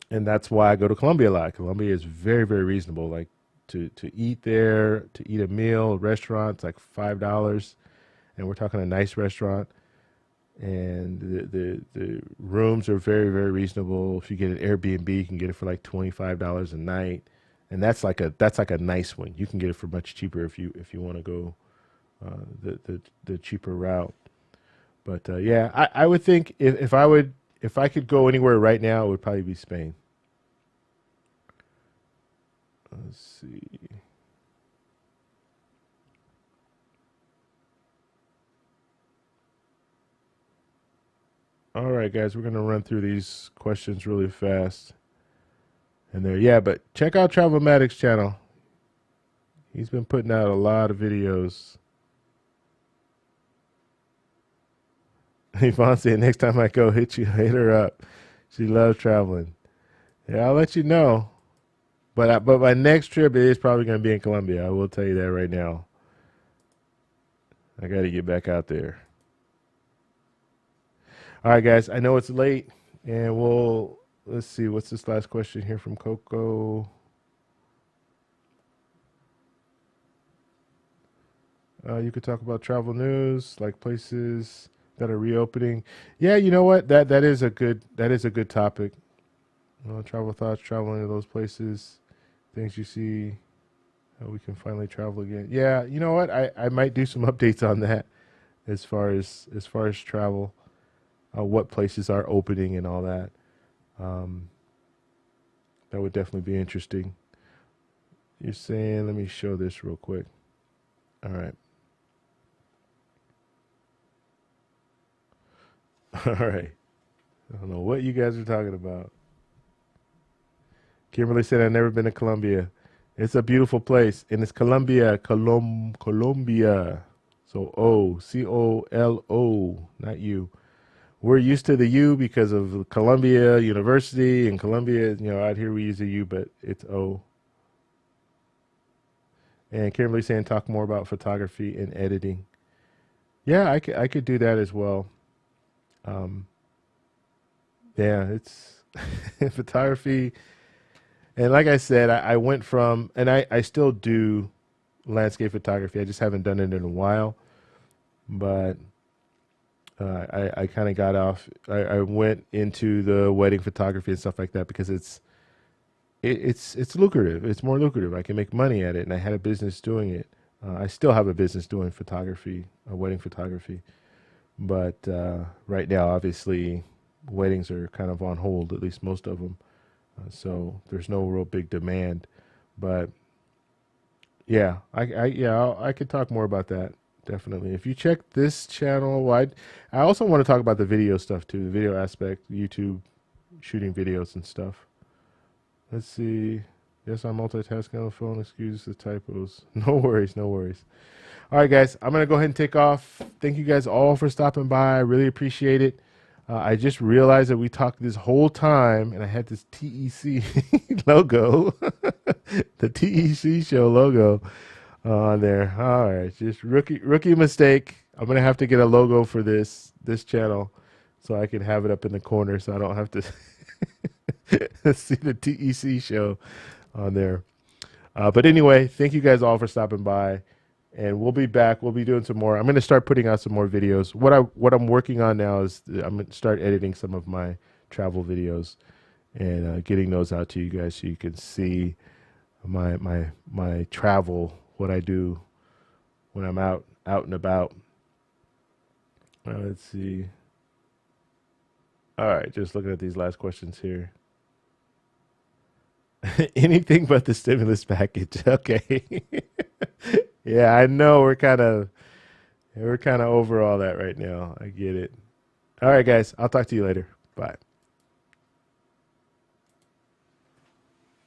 and that's why I go to Colombia a lot. Colombia is very, very reasonable. Like to eat there, to eat a meal, a restaurant, it's like $5, and we're talking a nice restaurant. And the rooms are very, very reasonable. If you get an Airbnb, you can get it for like $25 a night, and that's like a nice one. You can get it for much cheaper if you want to go the cheaper route. But yeah, I would think if I could go anywhere right now, it would probably be Spain. Let's see. All right, guys, we're gonna run through these questions really fast. And there, yeah, but check out Travelmatic's channel. He's been putting out a lot of videos. Yvonne said, next time I go, hit her up. She loves traveling. Yeah, I'll let you know. But my next trip is probably going to be in Colombia. I will tell you that right now. I got to get back out there. All right, guys. I know it's late, and let's see. What's this last question here from Coco? You could talk about travel news, like places that are reopening. Yeah, you know what? That is a good topic. Travel thoughts, traveling to those places, things you see, how we can finally travel again. Yeah, you know what? I might do some updates on that as far as travel, what places are opening and all that. Um, that would definitely be interesting. You're saying, let me show this real quick. All right. All right. I don't know what you guys are talking about. Kimberly said, I've never been to Colombia. It's a beautiful place. And it's Colombia, Colombia. So Colo, not you. We're used to the U because of Columbia University and Columbia. Out here we use the U, but it's O. And Kimberly saying, talk more about photography and editing. Yeah, I could do that as well. Um, yeah, it's photography. And like I said, I went from, and I still do landscape photography. I just haven't done it in a while. But I kind of got off. I went into the wedding photography and stuff like that because it's lucrative. It's more lucrative. I can make money at it, and I had a business doing it. I still have a business doing photography, wedding photography. But right now, obviously, weddings are kind of on hold, at least most of them. So there's no real big demand. But yeah, I could talk more about that definitely. If you check this channel, I also want to talk about the video stuff too, the video aspect, YouTube shooting videos and stuff. Let's see. Yes, I'm multitasking on the phone. Excuse the typos. No worries, no worries. All right, guys, I'm gonna go ahead and take off. Thank you guys all for stopping by. I really appreciate it. I just realized that we talked this whole time, and I had this TEC logo, the TEC show logo on there. All right, just rookie mistake. I'm gonna have to get a logo for this channel, so I can have it up in the corner, so I don't have to see the TEC show on there. But anyway, thank you guys all for stopping by, and we'll be back. We'll be doing some more. I'm going to start putting out some more videos. What I'm working on now is I'm going to start editing some of my travel videos and getting those out to you guys so you can see my travel, what I do when I'm out and about. Let's see. All right, just looking at these last questions here. Anything but the stimulus package. Okay. Yeah, I know we're kind of over all that right now. I get it. All right, guys. I'll talk to you later. Bye.